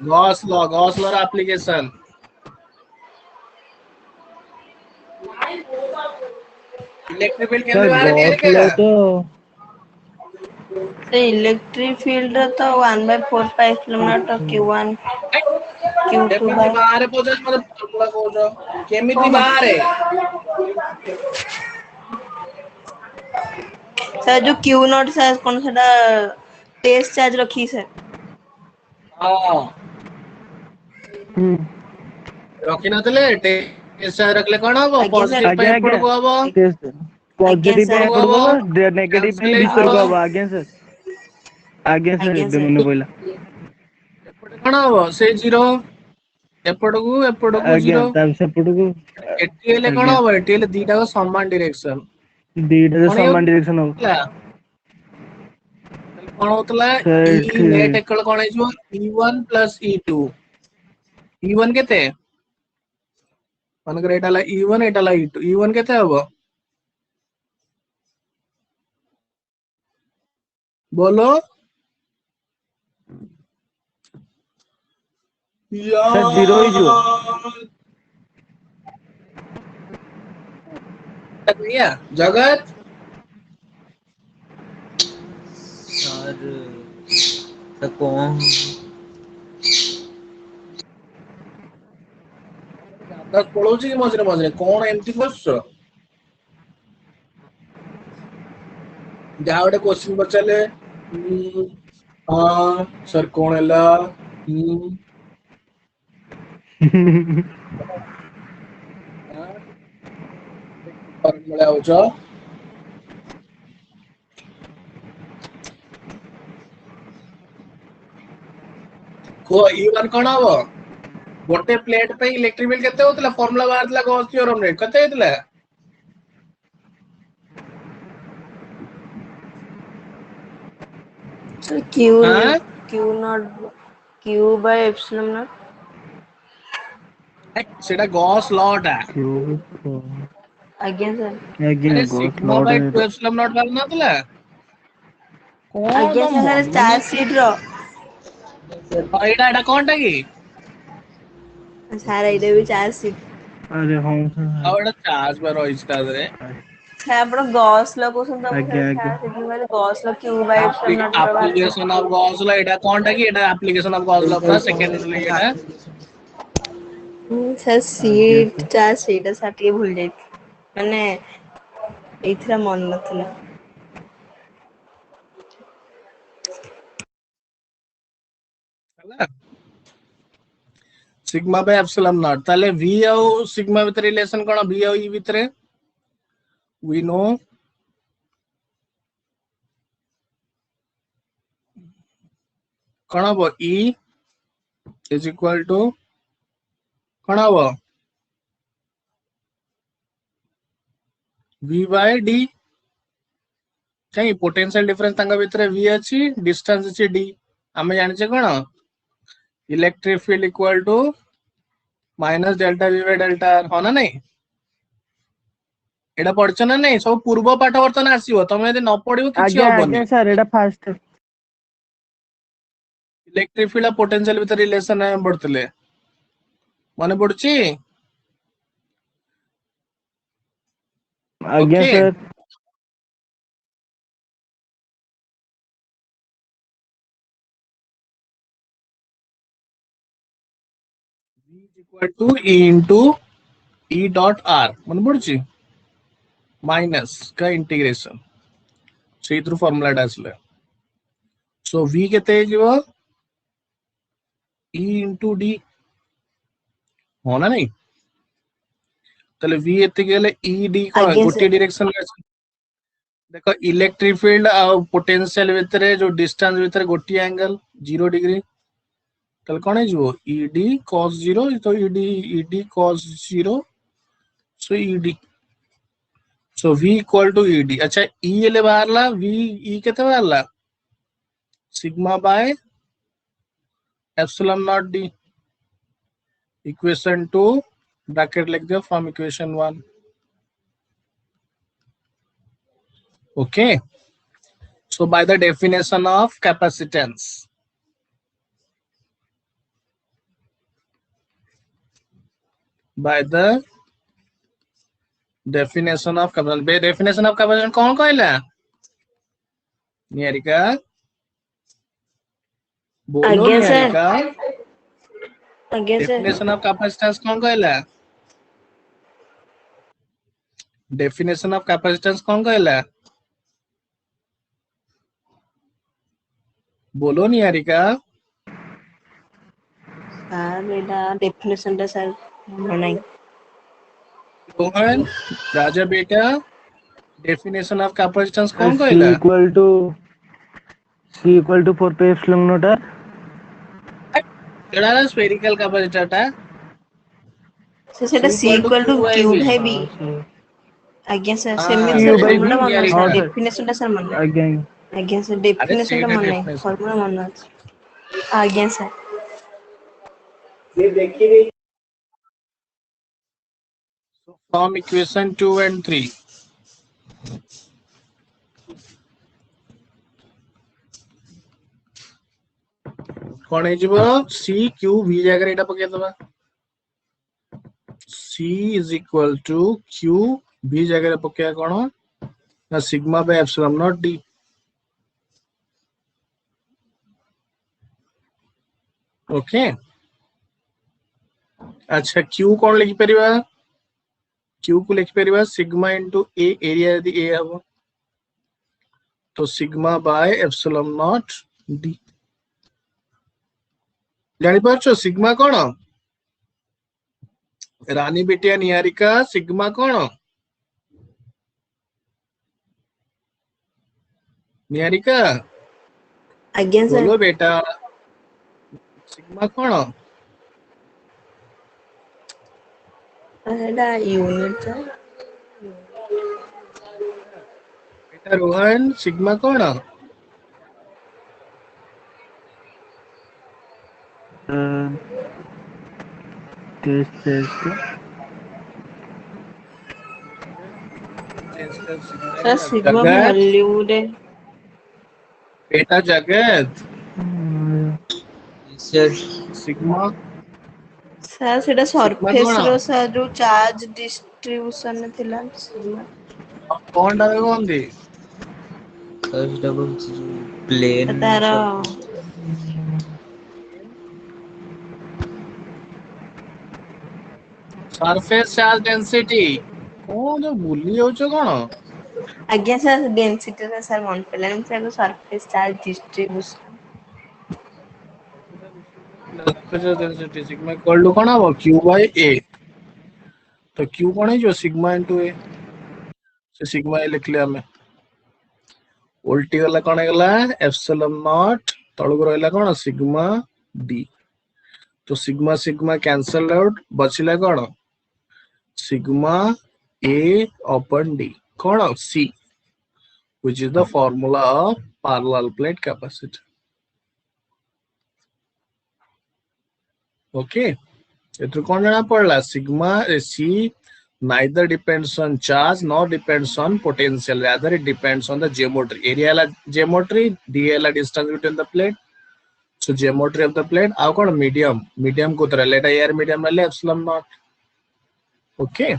Gauss law application electric field sir केंद्र बारे दिया गॉस लॉ लिखेगा तो से इलेक्ट्रिक फील्ड तो 1/4 पाई एप्सिलॉन नॉट q1 q2 केमिति बाहर पोजीशन मतलब फॉर्मूला कोजो केमिति बाहर है सर जो q0 सर कौन सा टेस्ट चार्ज रखी सर हां रखी नतले टेस्ट चार्ज रखले कोन हो पॉजिटिव पे इनपुट को हबो पॉजिटिव sir. इनपुट को नेगेटिव Cancel भीतर को ହେଇଯିବ। हबो आज्ञा सर आज्ञा ଏବେ sir. ମନେ ପଇଲା ଏପଟେ କଣ ହବ ସେ ଜିରୋ ଏପଟକୁ ଆଜ୍ଞା ଜିରୋ ତା ସେପଟକୁ ଏଠି ହେଲେ କଣ ଆଜ୍ଞା ହବ ଏଠି ହେଲେ ଦିଟାକ ସମାନ ଡିରେକ୍ସନ ଦିଟା କଣ ସମାନ ଡିରେକ୍ସନ ହବ ହେଇଥିଲା କଣ ହଉଥିଲା ଇ ସେଠି ନେଟ ଏକଳ କଣ ହେଇଯିବ e1 ପ୍ଲସ e2 e1 କେତେମାନଙ୍କର ଏଟା ହେଲା e1 ଏଟା ହେଲା e2 e1 କେତେ ହବ बोलो सर जीरो ही जो भैया जगत सर तो कौन दस पड़ोची कि मझे मझे कौन एमती बसछ ଯାହା ଗୋଟେ क्वेश्चन ପଚାରିଲେ ହଁ सर कौन ହେଲା ଫର୍ମୁଲା ହଉଛ କୁହ E1 କଣ ହବ ଗୋଟେ ପ୍ଲେଟ ପାଇଁ ଇଲେକ୍ଟ୍ରିକ ବିଲ୍ କେତେ ହଉଥିଲା ଫର୍ମୁଲା ବାହାରିଥିଲା ଗॉस थ्योरम ରେ କେତେ ହେଇଥିଲା So q by epsilon naught सेटा गॉस लॉ टा आज्ञा सर ଆଜ୍ଞା अरे ଗସ୍ सिग्मा ଲଡ बाय 2 एप्सिलॉन नॉट बार नଥିଲା कोन आज्ञा तो सर मन चार्ज शीट रो एटा कोनटा की सर एटा भी चार्ज शीट अरे हाँ ଆଉ ଏଟା ଚାର୍ଜ ବା ରହିଛି ତା ଦେହରେ सर आपण गॉस लो को सुन तो आज्ञा सर आज्ञा चार्ज शीट में Gauss low q by epsilon naught रो बात एप्लीकेशन ऑफ गॉस लॉ एटा कोनटा की एटा एप्लीकेशन ऑफ गॉस लॉ पूरा सेकेंडरी एटा सर आज्ञा seat charge sheet sir T भूल जाई माने एथरा मन नथला ହେଲା सिग्मा बाय एप्सिलॉन नॉट ताले v ଆଉ सिग्मा ଭିତରେ रिलेशन कोन v ଆଉ e ଭିତରେ we know कौन हम E इज इक्वल टू कौन हम V बाय D कहीं पोटेंशियल डिफरेंस तांका भितर V अछि डिस्टेंस अछि D आमे जानिछे कोन electric field equal to minus delta V by delta R हो ना नहीं एटा पढ़छ ना नहीं सब पूर्व पाठ वर्तन आसीबो तमे यदि न पढ़िबो किछि आज्ञा हबनी आज्ञा सर एटा फास्ट इलेक्ट्रिक फील्ड पोटेंशियल भितर रिलेशन है पढ़तले माने पड़छि आज्ञा okay sir V is equal to E into E dot R मन पड़छि माइनस का इंटीग्रेशन से इथ्रु फार्मूला आसले सो V केते जीवो E into D होना नहीं तले V एते गेले E D को आज्ञा गोटे सर डायरेक्शन में अछि देखो इलेक्ट्रिक फील्ड और पोटेंशियल भितर जो डिस्टेंस भितर गोटे एंगल 0 डिग्री तले कोन जीवो ED cos 0 तो ED cos 0 so ED so V equal to ED अच्छा E ले बाहरला V E केते बाहरला sigma by epsilon naught D equation 2 bracket लिख दियो from equation 1 okay so by the definition of capacitance by the definition of capacitance definition of capacitance कौन कहला निहारिका बोलो आज्ञा सर निहारिका आज्ञा सर definition of capacitance कौन कहला definition of capacitance कौन कहला बोलो निहारिका सर एटा डेफिनेशन टा सर मन नहीं रोहन राजा बेटा definition of capacitance कौन C कहला equal to 4 pi epsilon naught R केड़ा spherical capacitor टा से C सेटा C equal to equal to Q by Q V भाई B हाँ सर आज्ञा सर हाँ सेमिति sir Q by formula V मन निहारिका सर हाँ सर डेफिनेशन टा सर मन आज्ञा आज्ञा सर अरे डेफिनेशन टा सीधा मन नहीं definition फार्मूला मन आज्ञा सर from equation 2 and 3 कौन है C Q V जगह एटा पके दबा C is equal to Q V जगह पके कौन ना sigma by epsilon naught D okay अच्छा Q कौन लिखि परिबा Q को लिखि परिबा सिग्मा इनटू A एरिया यदि A हबो तो sigma by epsilon naught D जानि पारछो सिग्मा कौन रानी बेटिया निहारिका सिग्मा कौन निहारिका आज्ञा सर बोलो बेटा सिग्मा कौन एटा यूनिट सर बेटा रोहन सिग्मा कौन टेस्ट सर सिग्मा जगत वैल्यू रे बेटा जगत सर सिग्मा सर सेटा सिग्मा सरफेस कौन रो सर जो चार्ज डिस्ट्रीब्यूशन थिला सिग्मा कौन डाले कौन दी सर डबल प्लेन तार सरफेस चार्ज डेंसिटी कौन जो भूली जाउछो कौन आज्ञा सर डेंसिटी रे सर मन पड़ला sir surface charge distribution surface charge density sigma equal to कौन हबो Q बाय A तो Q कौन है जो सिग्मा इनटू A से सिग्मा A लिख लिया हमें उल्टी वाला कौन है गला एप्सिलॉन नॉट तळक रहिला कोन सिग्मा डी तो सिग्मा सिग्मा कैंसल आउट बचिला कोन सिग्मा ए upon d कोन c which is the formula of parallel plate capacity. Okay, एथु कोन जाना पड़ला sigma c neither depends on charge nor depends on potential, rather it depends on the geometry. Area la geometry, d la distance between the plate, so geometry of the plate. How kon medium ko tara leta air medium le epsilon naught. Okay,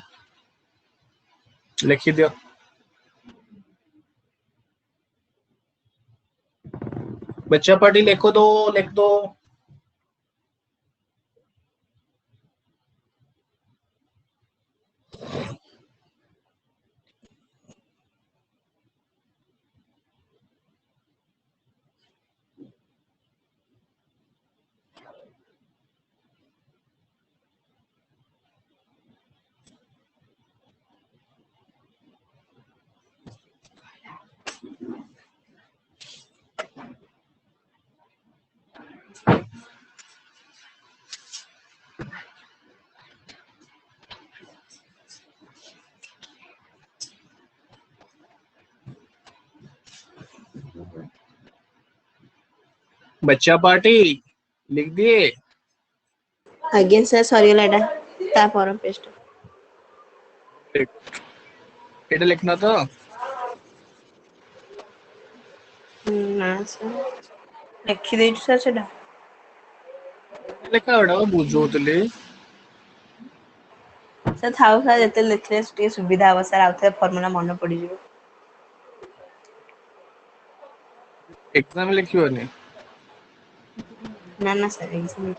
लिखी दियो बच्चा party लिखो दो लिख दो बच्चा party लिख दिए आज्ञा सर सरीगला एटा ता पर पेस्ट एटा लिखना तो ना सर लिखि देछु सर सेटा लिखा एटा बुझोतले सर थाउ सर जते लिखले ଟିକେ ସୁବିଧା ହବ सर आउथे फार्मूला मन पड़ी जिवो एग्जाम लिखियोनी ना ना सर एग्जाम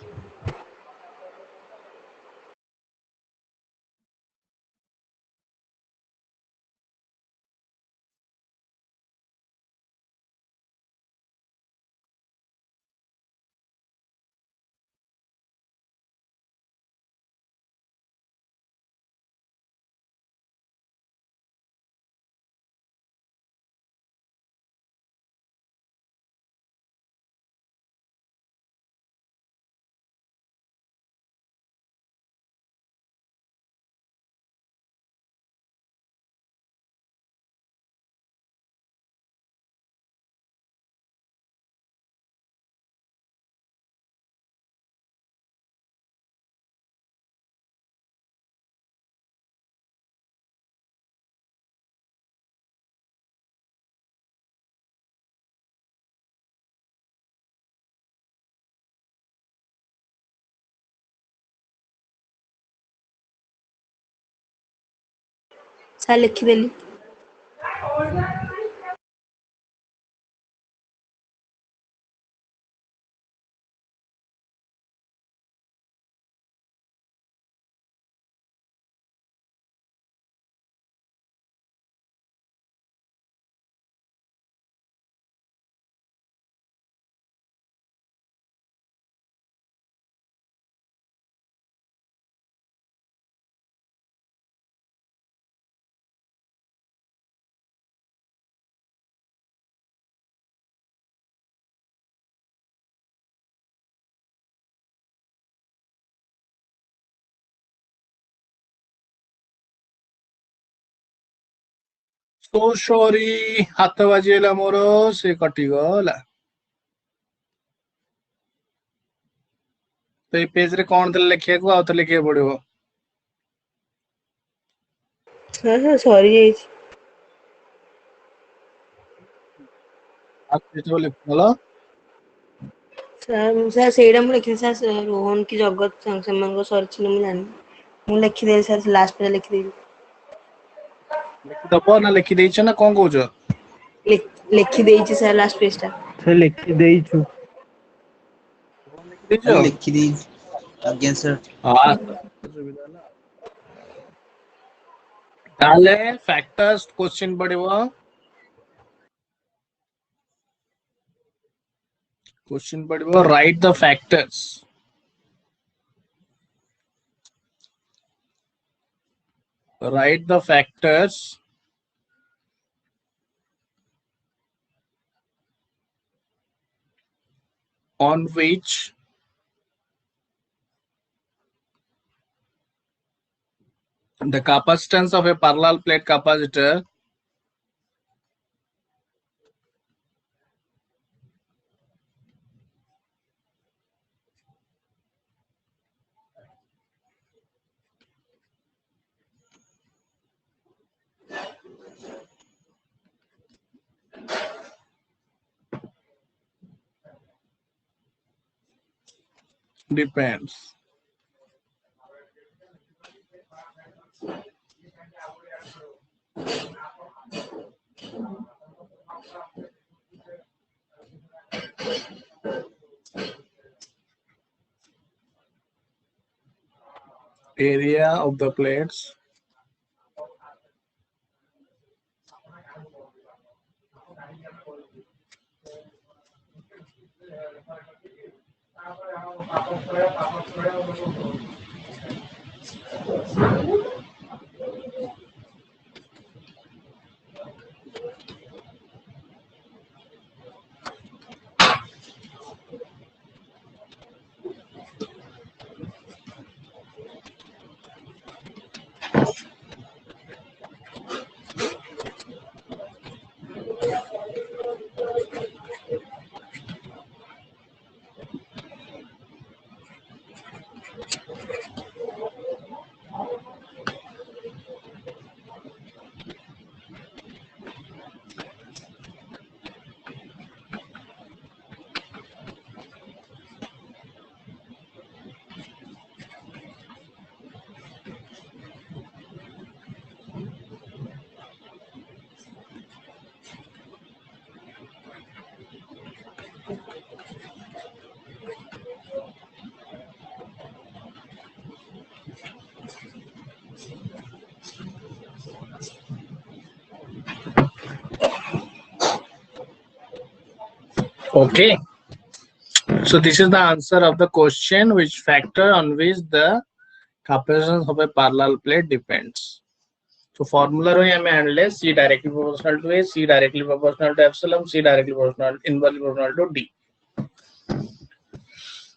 सर लिखि देली सो सॉरी हाथ बाजीला मोर से कटि गला तो ये पेज रे कोन दले लिखिया को आउत लिखिया पड़िबो सर सर सॉरी जाई आप पेज लिखला सर सर सेडा मु लिखि सर रोहन की जगत संगसमान को सर्च न मु जानि मु लिखि दे सर लास्ट पे लिखि दे लिखि दबो ना लिखि देछ ना कोन कहउछ लिखि देछि सर लास्ट पेज टा से लिखि देइछु लिखि देछ लिखि दी आज्ञा सर हां सुविधा ना ताले फैक्टर्स क्वेश्चन पड़िबो क्वेश्चन पड़िबो write the factors write the factors on which the capacitance of a parallel plate capacitor depends. Area of the plates okay. So this is the answer of the question, which factor on which the capacitance of a parallel plate depends. So formula रो यहाँ में handle C directly proportional to A, C directly proportional to epsilon, C directly proportional inversely proportional to D.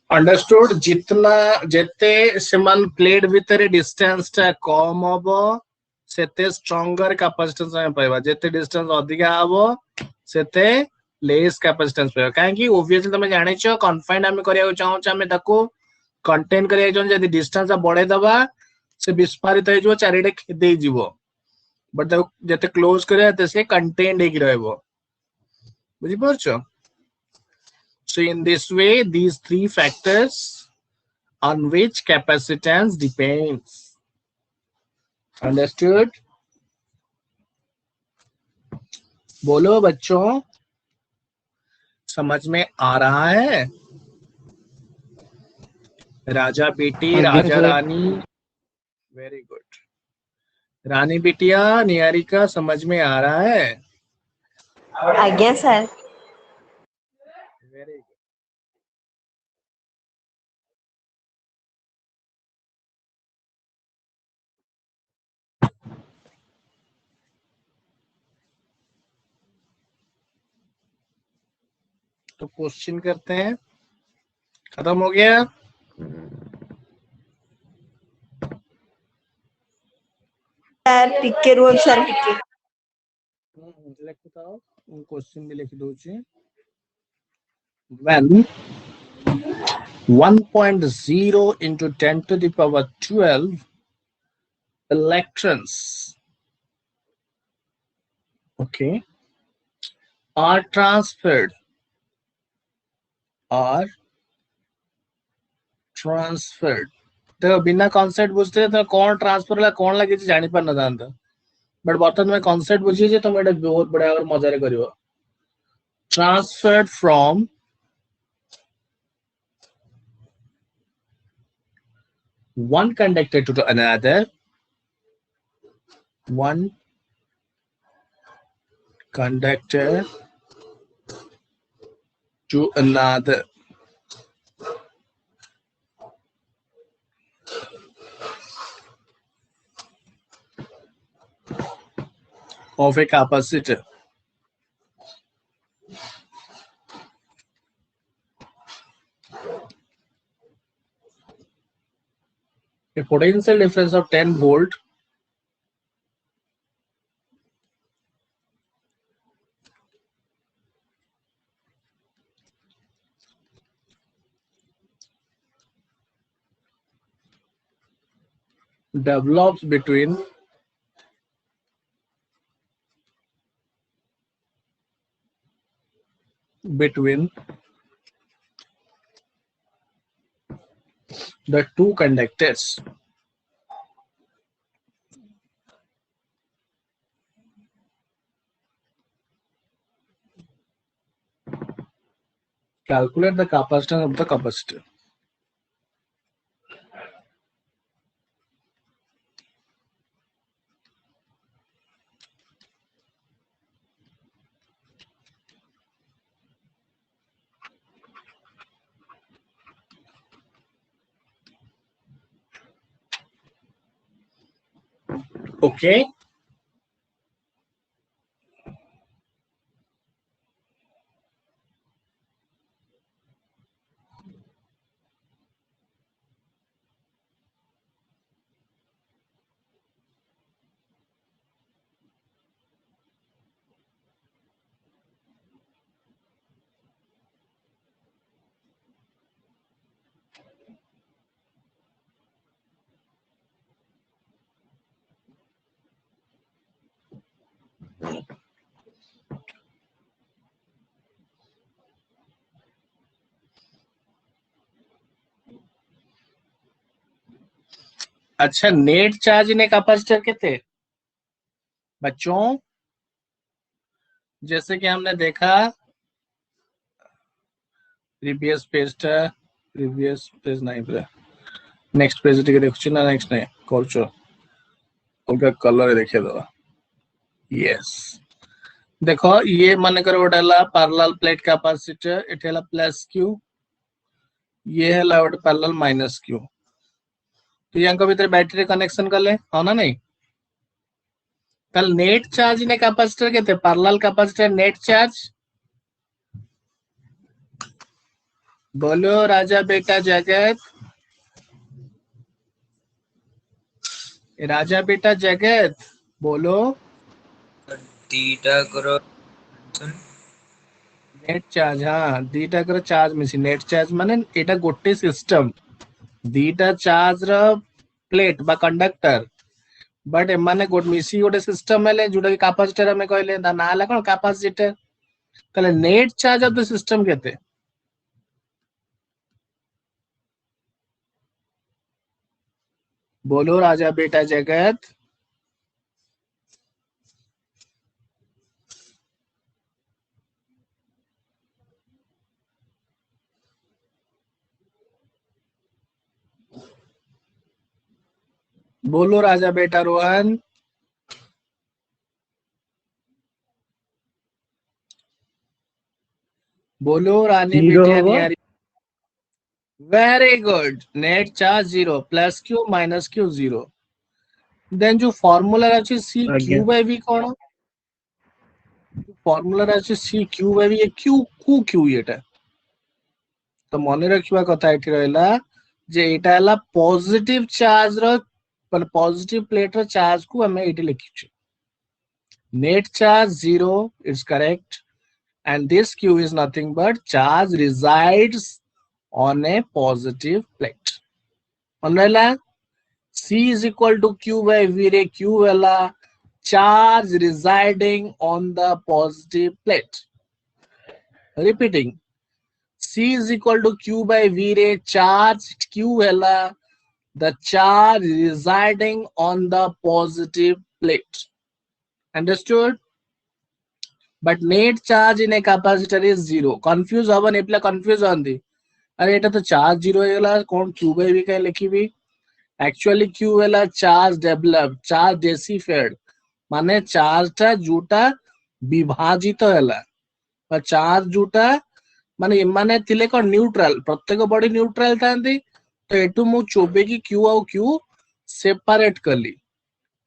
Understood? जितना जेते समान plate भितर distance टा कम हबो सेते stronger capacitance में पाइबा जेते डिस्टेंस अधिक हबो सेते लेस कैपेसिटेंस पाइबा काहे कि ऑब्वियसली तमे जानि छ कन्फाइंड हम करिया चाहू छ हम ताको कंटेन करिया जन जदी डिस्टेंस बढ़े दबा से विस्फारित हो जो चारिडे खेदे जीवो बट जेते क्लोज करिया ते से कंटेन्ड हेक रहबो बुझि परछो. So in this way, these three factors on which capacitance depends. Understood? बोलो बच्चों, समझ में आ रहा है? राजा बेटी, राजा रानी, वेरी गुड. रानी बिटिया, निहारिका समझ में आ रहा है? आज्ञा सर. Very good. तो क्वेश्चन करते हैं. खत्म हो गया? सर टिके रुह सर टिके. लिखताओ क्वेश्चन भी लिख दो छी. When 1.0 into 10 to the power 12 electrons, okay, are transferred तो बिना कॉन्सेप्ट बुझते तो कौन ट्रांसफर ला कौन लगे जानी पार न जानता बट बर्तन में कॉन्सेप्ट बुझिए जे तुम एटा बहुत बढ़िया और मजा रे करिवो. Transferred from one conductor to another, one conductor to another. Of a capacitor. A potential difference of 10 volt develops between the two conductors. Calculate the capacitance of the capacitor. Okay. अच्छा, net charge in capacitor केते बच्चों, जैसे कि हमने देखा previous page नहीं पूरा next page टिके देखुछि ना, नेक्स्ट नहीं करछो अलगा कलर देखिए दो। यस, देखो ये मन कर गोटेला पैरेलल प्लेट कैपेसिटर, एठी हला प्लस क्यू, ये हला गोटे पैरेलल माइनस क्यू। तो यांको भीतर बैटरी कनेक्शन कले हो ना नहीं, कल नेट चार्ज ने कैपेसिटर केते पैरेलल कैपेसिटर नेट चार्ज बोलो राजा बेटा जगत, राजा बेटा जगत बोलो। दीटा करो नेट चार्ज, हाँ दीटा कर चार्ज मिसी नेट चार्ज माने एटा गोटे सिस्टम दीटा चार्ज र प्लेट बा कंडक्टर, बट एमाने गोट मिसी गोटे सिस्टम हेले जोटा कि कैपेसिटर हमें कहले ता ना हला कोन कैपेसिटर। तले net charge of the system केते बोलो राजा बेटा जगत। बोलो राजा बेटा रोहन। बोलो रानी जीरो बेटिया होगा। नियारी। Very good, net charge zero, plus Q minus Q zero. Then जो फॉर्मूला अछि सी क्यू बाय वी कोन, फॉर्मूला अछि सी क्यू बाय वी, ये क्यू कु क्यू एटा तो मन रखिबा कथा एठी रहला जे एटा हला पॉजिटिव चार्ज रो पर पॉजिटिव प्लेट रो चार्ज को हमें एठी लिखिछु। Net charge zero is correct, and this q is nothing but charge resides on a positive plate. Onela c is equal to q by v re q wala charge residing on the positive plate. Repeating, c is equal to q by v re charge q wala the charge residing on the positive plate. Understood? But net charge in a capacitor is zero. Confuse हवन एप्ला confuse होंदी, अरे एटा तो charge zero हेला कौन Q by we का लिखिबी। Actually Q हेला charge develop, charge डेसिफाइड माने charge टा जोटा विभाजित हेला, पर चार्ज जोटा माने माने थिले को न्यूट्रल, प्रत्येक बॉडी न्यूट्रल थांदी। तो एटू मु चोबे की क्यू आउ क्यू सेपरेट कली,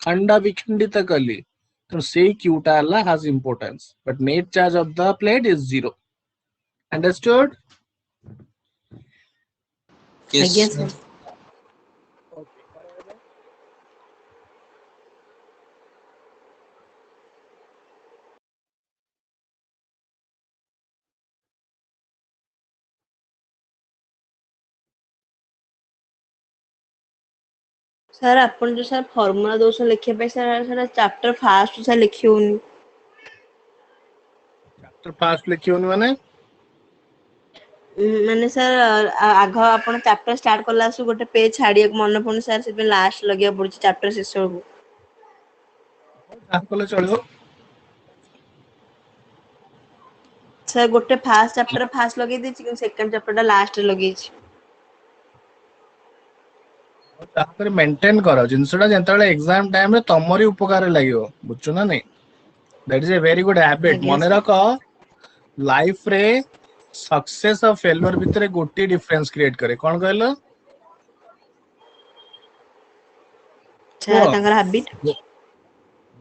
खंडा विखंडित कली, तो से Quetta has importance, but net charge of the plate is zero. Understood? I guess so. Okay. Sir ଆପଣ ଯୋଉ ସାର୍ ଫର୍ମୁଲା ଦଉଛନ୍ତି ଲେଖିବା ପାଇଁ ସାର୍ ସେଟା ଚାପ୍ଟର ଫାଷ୍ଟ ସାର୍ ଲେଖି ହଉନି। ଚାପ୍ଟର ଫାଷ୍ଟ ଲେଖିବନି ମାନେ ମାନେ ସାର୍ ଆଗ ଆପଣ ଚାପ୍ଟର ଷ୍ଟାର୍ଟ କଲା ଆସୁ ଗୋଟେ ପେଜ ଛାଡିବାକୁ ମନେ ପଡୁନି ସାର୍ ସେଥିପାଇଁ ଲାଷ୍ଟ ଲଗେଇବାକୁ ପଡୁଛି ଚାପ୍ଟର ଶେଷ ବେଳକୁ। ଯାହା କଲେ ଚଳିବ। ସାର୍ ଗୋଟେ ଫାଷ୍ଟ ଚାପ୍ଟର ଫାଷ୍ଟ ଲଗେଇ ଦେଇଛି କିନ୍ତୁ ସେକେଣ୍ଡ ଚାପ୍ଟର ଟା ଲାଷ୍ଟରେ ଲଗେଇଛି। ତାପରେ ମେଣ୍ଟେନ କର ଜିନିଷଟା ଯେତେବେଳେ ଏକ୍ସାମ ଟାଇମରେ ତମରି ଉପକାରରେ ଲାଗିବ ବୁଝୁଛ ନା ନାଇଁ। That is a very good habit. ଆଜ୍ଞା ମନେ ସାର୍ ରଖ ଲାଇଫରେ ସକ୍ସେସ ଆଉ ଫେଲୁଅର ଭିତରେ ଗୋଟିଏ ଡିଫରେନ୍ସ କ୍ରିଏଟ କରେ କଣ କହିଲ? ସାର୍ ତାଙ୍କର habit.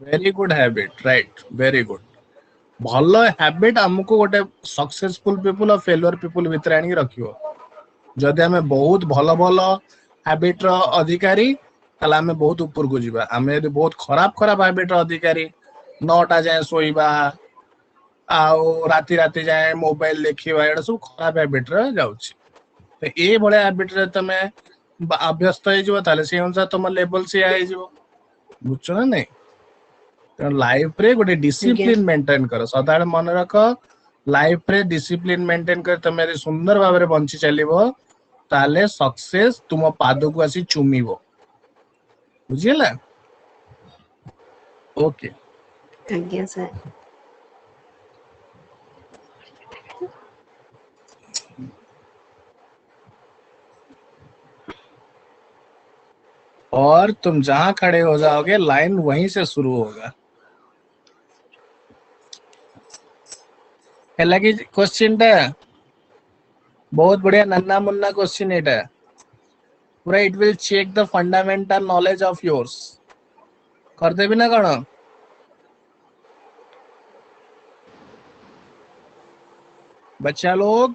Very good habit right very good. ଭଲ ହ୍ୟାବିଟ ଆମକୁ ଗୋଟେ ସକ୍ସେସଫୁଲ ପିପୁଲ ଆଉ ଫେଲୁଅର ପିପୁଲ ଭିତରେ ଆଣିକି ରଖିବ। ଯଦି ଆମେ ବହୁତ ଭଲ ଭଲ ହ୍ୟାବିଟ ର ଅଧିକାରୀ ତାହେଲେ ଆମେ ବହୁତ ଉପରକୁ ଯିବା। ଆମେ ଯଦି ବହୁତ ଖରାପ ଖରାପ ହାବିଟ ର ଅଧିକାରୀ 9ଟା ଯାଏଁ ଶୋଇବା ଆଉ ରାତି ରାତି ଯାଏଁ ମୋବାଇଲ ଦେଖିବା ଏଇଟା ସବୁ ଖରାପ ହାବିଟ ରେ ଯାଉଛି। ଏଇ ଭଳିଆ ହାବିଟ ରେ ତମେ ଅଭ୍ୟସ୍ତ ହେଇଯିବ ତାହେଲେ ସେଇ ଅନୁସାରେ ତମ ଲେବଲ ସେଇଆ ହେଇଯିବ। ବୁଝୁଛ ନା ନାଇଁ। ତେଣୁ ଲାଇଫ ରେ ଗୋଟେ ଆଜ୍ଞା ଡିସିପ୍ଲିନ ମେଣ୍ଟେନ କର ସଦାବେଳେ ମନେ ରଖ ଲାଇଫ ରେ ଡିସିପ୍ଲିନ ମେଣ୍ଟେନ କରି ତମେ ଯଦି ସୁନ୍ଦର ଭାବରେ ବଞ୍ଚି ଚାଲିବ ତାହେଲେ ସକ୍ସେସ ତୁମ ପାଦକୁ ଆସି ଚୁମିବ। ବୁଝିହେଲା ଓକେ। ଆଜ୍ଞା ସାର୍। और तुम जहां खड़े हो जाओगे लाइन वहीं से शुरू होगा। ହେଲା କି क्वेश्चन ଟା बहुत बढ़िया नन्ना मुन्ना क्वेश्चन एटा पूरा it will check the fundamental knowledge of yours. करदेबी ना कौन बच्चा लोग।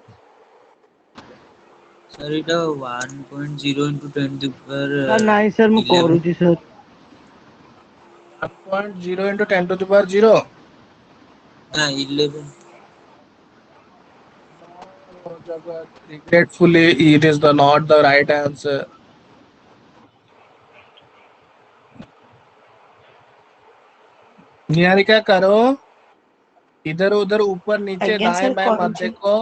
ସାର୍ ଏଇଟା 1.0 into 10 to the power sir ନାଇଁ ସାର୍ ମୁଁ 11 କରୁଛି sir. 1.0 into 10 to the power 0 ନା 11 regretfully it is the not the right answer। Niharika करो इधर उधर ऊपर नीचे ଆଜ୍ଞା दाएं ସାର୍ बाएं मत କରୁଛି। देखो।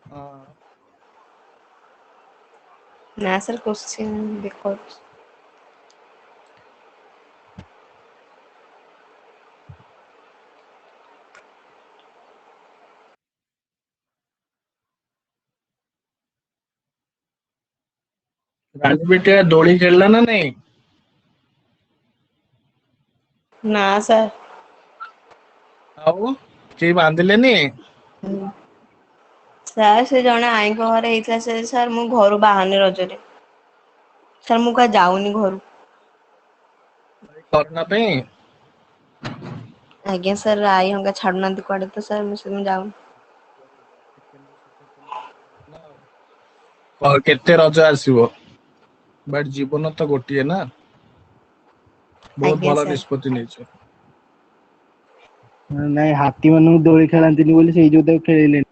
हाँ, ନା ସାର୍ କୋଶ୍ଚିନ୍ ଦେଖାଉଛି। रानी बिटिया दौड़ी खेलना ना नहीं। ନା ସାର୍। ଆଉ କେହି ବାନ୍ଧିଲେନି। ସାର୍ ସେ ଜଣେ ଆଈଙ୍କ ଘରେ ହେଇଥିଲା ସେ ସାର୍ ମୁଁ ଘରୁ ବାହାରୁନି ରଜରେ। ସାର୍ ମୁଁ କୁଆଡେ ଯାଉନି ଘରୁ। କରୋନା ପାଇଁ ଆଜ୍ଞା ସାର୍ ଆଈ ହଙ୍କା ଛାଡୁନାହାନ୍ତି କୁଆଡେ ତ ସାର୍ ମୁଁ ସେଥିପାଇଁ ଯାଉନି। କେତେ ରଜ ଆସିବ ବଟ୍ ଜୀବନ ତ ଗୋଟିଏ ନା। ବହୁତ ଆଜ୍ଞା ଭଲ ସାର୍ ନିଷ୍ପତ୍ତି ନେଇଛ। ନାଇଁ ହାତୀ ମାନଙ୍କୁ ଦୋଳି ଖେଳାନ୍ତିନି ବୋଲି ସେଇ ଯୋଗୁ ତାକୁ ଖେଳେଇଲେନି।